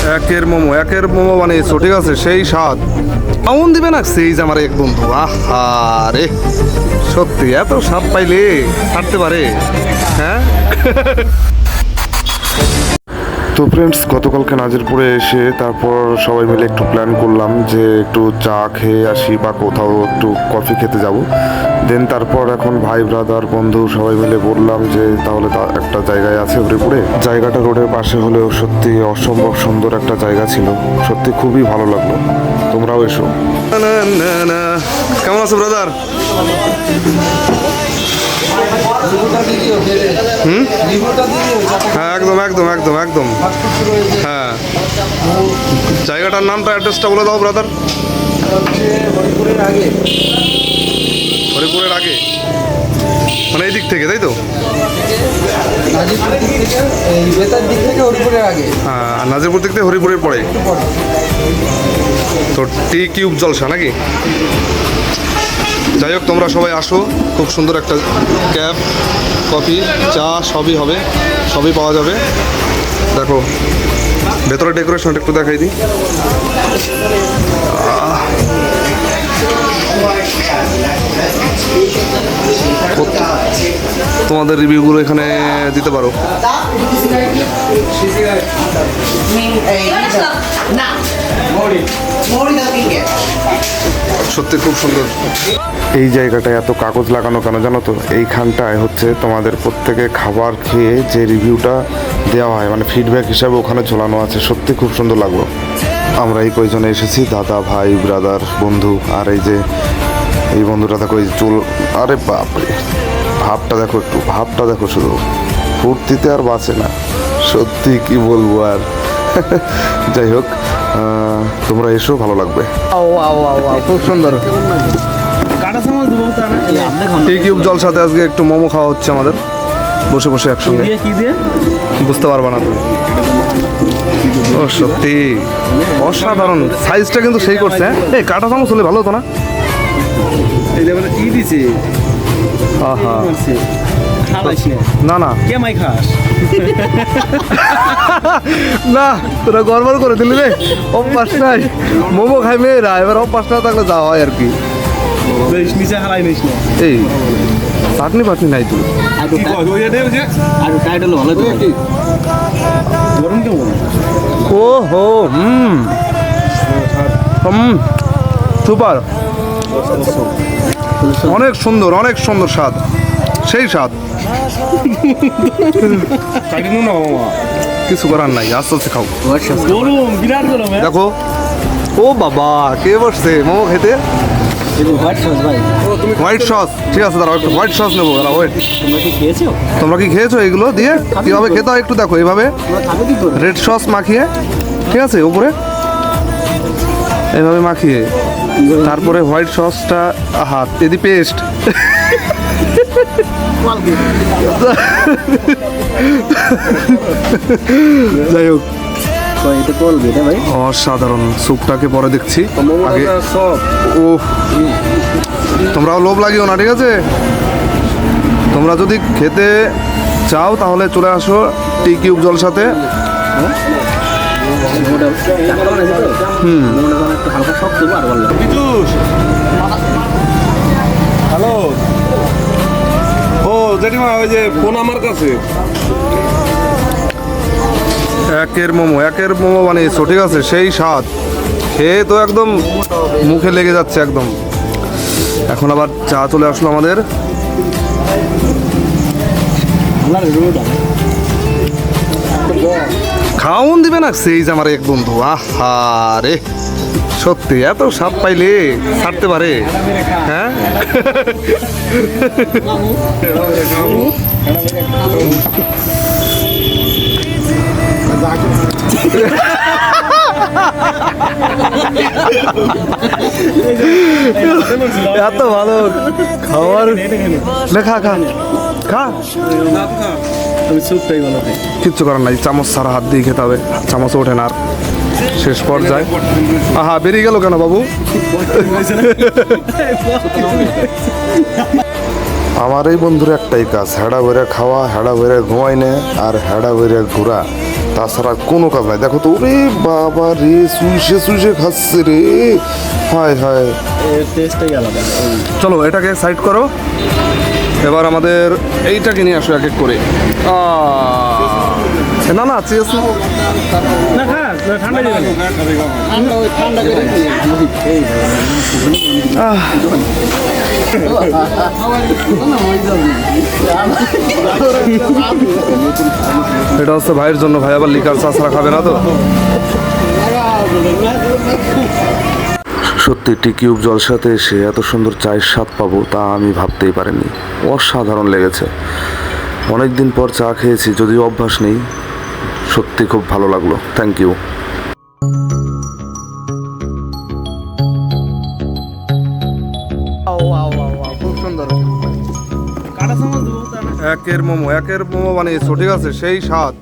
একের মোমো বানিয়েছো, ঠিক আছে, সেই স্বাদ। কেমন দিবে না সেই যে আমার এক বন্ধু, আহা রে, সত্যি এত স্বাদ পাইলে ছাড়তে পারে? হ্যাঁ। তো ফ্রেন্ডস, গতকালকে নাজিরপুরে এসে তারপর সবাই মিলে একটু প্ল্যান করলাম যে একটু চা খেয়ে আসি বা কোথাও একটু কফি খেতে যাব। দেন তারপর এখন ভাই ব্রাদার বন্ধু সবাই মিলে বললাম যে তাহলে একটা জায়গায় আছে হরিপুরে, জায়গাটা রোডের পাশে হলেও সত্যি অসম্ভব সুন্দর একটা জায়গা ছিল, সত্যি খুবই ভালো লাগলো। তোমরাও এসো। কেমন আছো ব্রাদার? হ্যাঁ, একদম একদম একদম একদম। হ্যাঁ, জায়গাটার নামটা অ্যাড্রেসটা বলে দাও ব্রাদার। হরিপুরের আগে মানে এই দিক থেকে, তাই তো? হ্যাঁ, নাজিরপুর দিক থেকে হরিপুরের পরে তো টি কিউব জলসা নাকি? যাই হোক, তোমরা সবাই আসো, খুব সুন্দর একটা ক্যাব, কফি, চা সবই হবে, সবই পাওয়া যাবে। দেখো ভেতরে ডেকোরেশনটা একটু দেখাই দিই। তোমাদের রিভিউগুলো এখানে দিতে পারো। সত্যি খুব সুন্দর। এই জায়গাটায় এত কাগজ লাগানো কেন জানো তো? এইখানটায় হচ্ছে তোমাদের প্রত্যেকে খাবার খেয়ে যে রিভিউটা দেওয়া হয়, মানে ফিডব্যাক হিসাবে ওখানে ঝোলানো আছে। সত্যি খুব সুন্দর লাগলো। আমরা এই কয়জনে এসেছি, দাদা, ভাই, ব্রাদার, বন্ধু। আর এই যে এই বন্ধুটা দেখো, এই চুল, আরে বাপরে, ভাবটা দেখো, একটু ভাবটা দেখো, শুধু ফুর্তিতে আর বাঁচে না, সত্যি কি বলবো আর। যাই হোক, তোমরা এসো, ভালো লাগবে। খুব সুন্দর টি কিউব জলসাতে আজকে একটু মোমো খাওয়া হচ্ছে আমাদের, বসে বসে একসঙ্গে। বুঝতে পারবা না তুমি। ও সত্যি অসাধারণ, সাইজটা কিন্তু সেই করছে। এই কাটা চামচ হলে ভালো হতো না? না না না, তোরা গড়বড় করে দিলি রে। অভ্যাস নাই, মোমো খাই মেয়েরা, এবার অভ্যাস না থাকলে যাওয়া হয় আর কি। এই চাটনি ফাটনি নাই তুই? ও হো, সুপার, অনেক সুন্দর, অনেক সুন্দর স্বাদ, সেই স্বাদ। কিছু করার নাই, আস্তে আস্তে খাও। দেখো, ও বাবা, কে বসছে মোমো খেতে? হোয়াইট সস, ঠিক আছে, দাঁড়াও একটু হোয়াইট সস নেবো। দাঁড়াও, ওয়েট। তোমরা কি খেয়েছো এগুলো দিয়ে? কীভাবে খেতে হয় একটু দেখো, এইভাবে রেড সস মাখিয়ে, ঠিক আছে, উপরে এইভাবে মাখিয়ে, তারপরে হোয়াইট সসটা, হাত এদি পেস্ট। যাই হোক, অসাধারণ। স্যুপটাকে পরে দেখছি, আগে ও তোমরাও লোভ লাগিও না, ঠিক আছে? তোমরা যদি খেতে চাও তাহলে চলে আসো টি কিউব জলসাতে। হ্যালো, ও জেঠিমা, ওই যে ফোন আমার কাছে। একের মোমো বানিয়েছো, ঠিক আছে, সেই স্বাদ। খেয়ে তো একদম মুখে লেগে যাচ্ছে একদম। এখন আবার চা চলে আসলো আমাদের। খাওন দিবে না সেই যে আমার এক বন্ধু, আহা রে, সত্যি এত স্বাদ পাইলে ছাড়তে পারে? হ্যাঁ। এত ভালো খাবার, খা খা খা, কিচ্ছু করার নাই, চামচ ছাড়া হাত দিয়ে খেতে হবে, চামচ ওঠে না। আর শেষ পর্যায়ে, আহা, বেরিয়ে গেল কেন বাবু? আমার এই বন্ধুর একটাই কাজ, হেডা ভরে খাওয়া, হেডা ভরে ঘুমাই নে, আর হেডা ভরে ঘোরা। তাছাড়া কোনো কাজ নাই। দেখো তো, ওরে বাবা রে, সুইসে সুইসে খাচ্ছে রে, হায় হায়। টেস্টটাই আলাদা। চলো এটাকে সাইড করো, এবার আমাদের এইটাকে নিয়ে আসো এক এক করে। না না চেস না খা, ঠান্ডা দিবে না। ঠান্ডা করে এটা হচ্ছে ভাইয়ের জন্য, ভাই আবার লিকার চাষরা খাবে না তো। সত্যি টি কিউব জলসাতে এসে এত সুন্দর চায়ের স্বাদ পাবো তা আমি ভাবতেই পারিনি। অসাধারণ লেগেছে। অনেক দিন পর চা খেয়েছি, যদিও অভ্যাস নেই। সত্যি খুব ভালো লাগলো, থ্যাংক ইউ। খুব সুন্দর। কাটা চামচ দেবো। একের মোমো বানিয়েছো, ঠিক আছে, সেই স্বাদ।